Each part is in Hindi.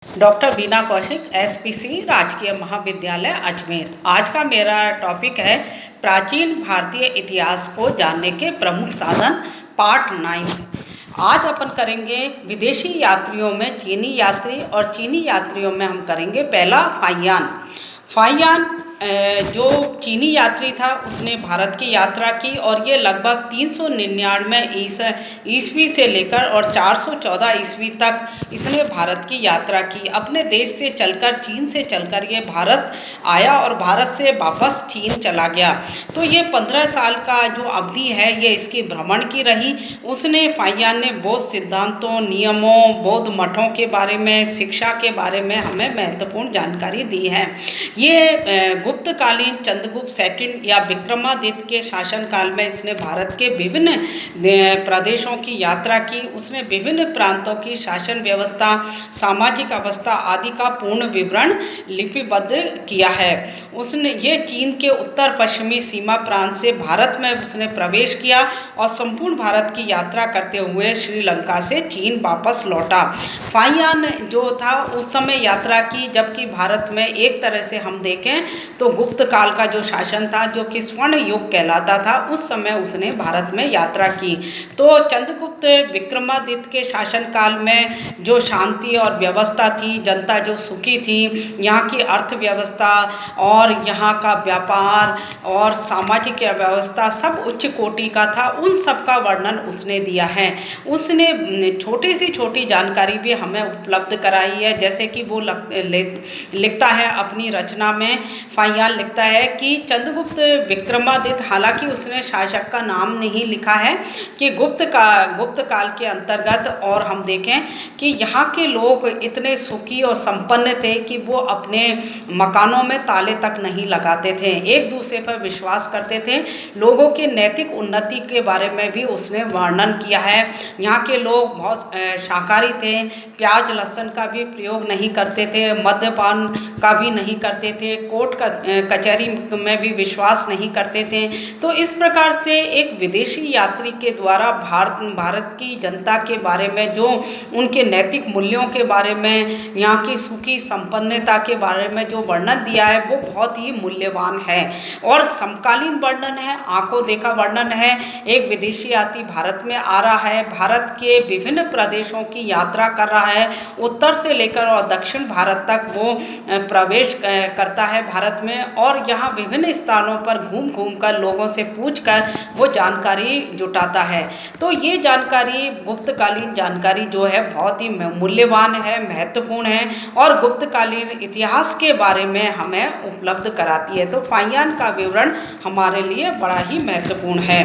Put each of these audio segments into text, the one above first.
डॉक्टर बीना कौशिक, एसपीसी राजकीय महाविद्यालय अजमेर। आज का मेरा टॉपिक है प्राचीन भारतीय इतिहास को जानने के प्रमुख साधन, पार्ट 9। आज अपन करेंगे विदेशी यात्रियों में चीनी यात्री, और चीनी यात्रियों में हम करेंगे पहला फाहियान। फाहियान जो चीनी यात्री था उसने भारत की यात्रा की, और ये लगभग 399 ईस्वी से लेकर और 414 ईस्वी तक इसने भारत की यात्रा की। अपने देश से चलकर, चीन से चलकर ये भारत आया और भारत से वापस चीन चला गया। तो ये 15 साल का जो अवधि है ये इसकी भ्रमण की रही। उसने फाहियान ने बौद्ध सिद्धांतों, नियमों, बौद्ध मठों के बारे में, शिक्षा के बारे में हमें महत्वपूर्ण जानकारी दी है। ये गुप्तकालीन चंद्रगुप्त सेकंड या विक्रमादित्य के शासनकाल में इसने भारत के विभिन्न प्रदेशों की यात्रा की। उसने विभिन्न प्रांतों की शासन व्यवस्था, सामाजिक अवस्था आदि का पूर्ण विवरण लिपिबद्ध किया है। उसने ये चीन के उत्तर पश्चिमी सीमा प्रांत से भारत में उसने प्रवेश किया और संपूर्ण भारत की यात्रा करते हुए श्रीलंका से चीन वापस लौटा। फाहियान जो था उस समय यात्रा की जबकि भारत में एक तरह से हम देखें तो गुप्त काल का जो शासन था, जो कि स्वर्ण युग कहलाता था, उस समय उसने भारत में यात्रा की। तो चंद्रगुप्त विक्रमादित्य के शासनकाल में जो शांति और व्यवस्था थी, जनता जो सुखी थी, यहाँ की अर्थव्यवस्था और यहाँ का व्यापार और सामाजिक व्यवस्था सब उच्च कोटि का था, उन सब का वर्णन उसने दिया है। उसने छोटी से छोटी जानकारी भी हमें उपलब्ध कराई है, जैसे कि वो लिखता है अपनी रचना में। फाहियान लिखता है कि चंद्रगुप्त विक्रमादित्य, हालांकि उसने शासक का नाम नहीं लिखा है, कि गुप्त काल के अंतर्गत, और हम देखें कि यहाँ के लोग इतने सुखी और संपन्न थे कि वो अपने मकानों में ताले तक नहीं लगाते थे, एक दूसरे पर विश्वास करते थे। लोगों के नैतिक उन्नति के बारे में भी उसने वर्णन किया है। यहाँ के लोग बहुत शाकाहारी थे, प्याज लहसुन का भी प्रयोग नहीं करते थे, मद्यपान का भी नहीं करते थे, कोर्ट कचहरी में भी विश्वास नहीं करते थे। तो इस प्रकार से एक विदेशी यात्री के द्वारा भारत की जनता के बारे में, जो उनके नैतिक मूल्यों के बारे में, यहाँ की सुखी संपन्नता के बारे में जो वर्णन दिया है वो बहुत ही मूल्यवान है और समकालीन वर्णन है, आंखों देखा वर्णन है। एक विदेशी यात्री भारत में आ रहा है, भारत के विभिन्न प्रदेशों की यात्रा कर रहा है, उत्तर से लेकर और दक्षिण भारत तक वो प्रवेश करता है भारत में, और यहाँ विभिन्न स्थानों पर घूम घूम कर लोगों से पूछकर वो जानकारी जुटाता है। तो ये जानकारी, गुप्तकालीन जानकारी जो है बहुत ही मूल्यवान है, महत्वपूर्ण है और गुप्तकालीन इतिहास के बारे में हमें उपलब्ध कराती है। तो फाहियान का विवरण हमारे लिए बड़ा ही महत्वपूर्ण है।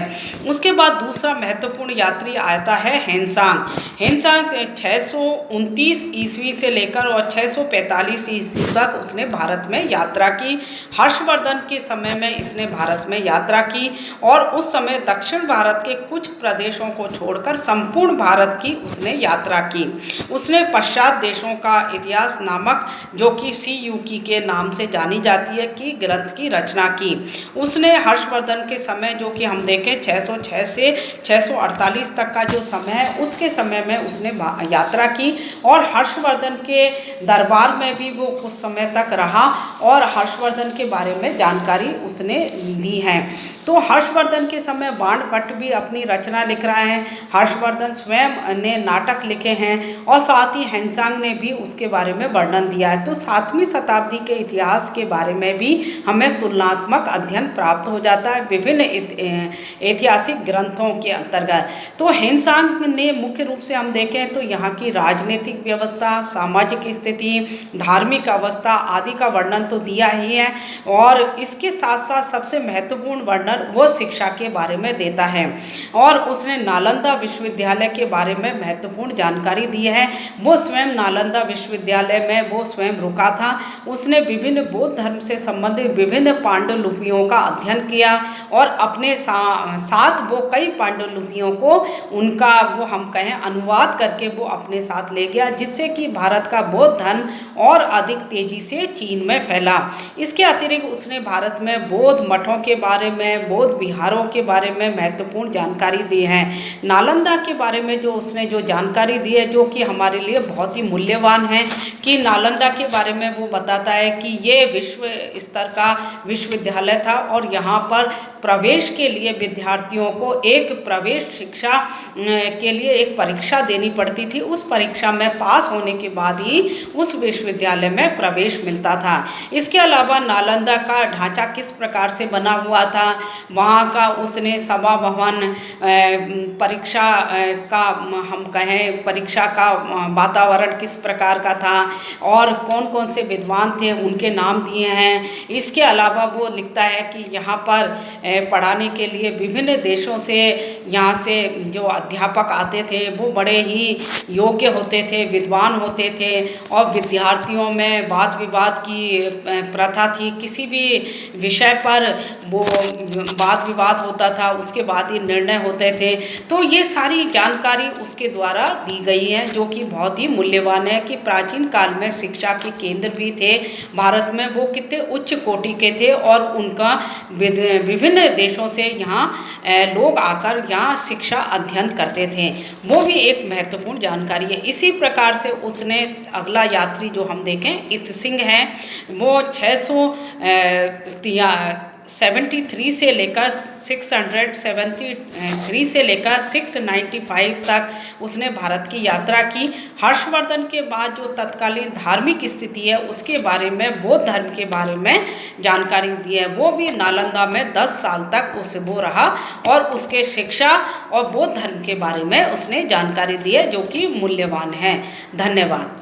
उसके बाद दूसरा महत्वपूर्ण यात्री आता है हेनसांग। हेनसांग 629 ईस्वी से लेकर और 645 ईस्वी तक उसने भारत में यात्रा की। हर्षवर्धन के समय में इसने भारत में यात्रा की और उस समय दक्षिण भारत के कुछ प्रदेशों को छोड़कर संपूर्ण भारत की उसने यात्रा की। उसने पश्चात देशों का इतिहास नामक, जो कि सीयूकी के नाम से जानी जाती है, की ग्रंथ की रचना की। उसने हर्षवर्धन के समय, जो कि हम देखें 606 से 648 तक का जो समय है, उसके समय में उसने यात्रा की और हर्षवर्धन के दरबार में भी वो कुछ समय तक रहा और हर्षवर्धन के बारे में जानकारी उसने दी है। तो हर्षवर्धन के समय बाणभट्ट भी अपनी रचना लिख रहा है, हर्षवर्धन स्वयं ने नाटक लिखे हैं और साथ ही हेनसांग ने भी उसके बारे में वर्णन दिया है। तो 7वीं शताब्दी के इतिहास के बारे में भी हमें तुलनात्मक अध्ययन प्राप्त हो जाता है विभिन्न ऐतिहासिक ग्रंथों के अंतर्गत। तो हेनसांग ने मुख्य रूप से हम देखें तो यहाँ की राजनीतिक व्यवस्था, सामाजिक स्थिति, धार्मिक अवस्था आदि का वर्णन तो दिया ही है, और इसके साथ साथ सबसे महत्वपूर्ण वर्णन वो शिक्षा के बारे में देता है। और उसने नालंदा विश्वविद्यालय के बारे में महत्वपूर्ण जानकारी दी है। वो स्वयं नालंदा विश्वविद्यालय में वो स्वयं रुका था। उसने विभिन्न बौद्ध धर्म से संबंधित विभिन्न पांडुलिपियों का अध्ययन किया और अपने साथ वो कई पांडुलिपियों को, उनका वो हम कहें अनुवाद करके वो अपने साथ ले गया, जिससे कि भारत का बौद्ध धर्म और अधिक तेजी से चीन में फैला। इसके इसके अतिरिक्त उसने भारत में बौद्ध मठों के बारे में, बौद्ध विहारों के बारे में महत्वपूर्ण जानकारी दी है। नालंदा के बारे में जो उसने जो जानकारी दी है, जो कि हमारे लिए बहुत ही मूल्यवान है, कि नालंदा के बारे में वो बताता है कि ये विश्व स्तर का विश्वविद्यालय था और यहाँ पर प्रवेश के लिए विद्यार्थियों को एक प्रवेश शिक्षा के लिए एक परीक्षा देनी पड़ती थी। उस परीक्षा में पास होने के बाद ही उस विश्वविद्यालय में प्रवेश मिलता था। इसके अलावा नालंदा का ढांचा किस प्रकार से बना हुआ था, वहाँ का उसने सभा भवन, परीक्षा का हम कहें परीक्षा का वातावरण किस प्रकार का था और कौन कौन से विद्वान थे उनके नाम दिए हैं। इसके अलावा वो लिखता है कि यहाँ पर पढ़ाने के लिए विभिन्न देशों से यहाँ से जो अध्यापक आते थे वो बड़े ही योग्य होते थे, विद्वान होते थे और विद्यार्थियों में वाद विवाद की प्रथा थी। किसी भी विषय पर वो वाद विवाद होता था, उसके बाद ही निर्णय होते थे। तो ये सारी जानकारी उसके द्वारा दी गई है, जो कि बहुत ही मूल्यवान है कि प्राचीन काल में शिक्षा के केंद्र भी थे भारत में, वो कितने उच्च कोटि के थे और उनका विभिन्न देशों से यहाँ लोग आकर यहाँ शिक्षा अध्ययन करते थे। वो भी एक महत्वपूर्ण जानकारी है। इसी प्रकार से उसने अगला यात्री जो हम देखें इत सिंह है, वो 673 से लेकर 673 से लेकर 695 तक उसने भारत की यात्रा की। हर्षवर्धन के बाद जो तत्कालीन धार्मिक स्थिति है उसके बारे में, बौद्ध धर्म के बारे में जानकारी दी है। वो भी नालंदा में 10 साल तक वो रहा और उसके शिक्षा और बौद्ध धर्म के बारे में उसने जानकारी दी है, जो कि मूल्यवान है। धन्यवाद।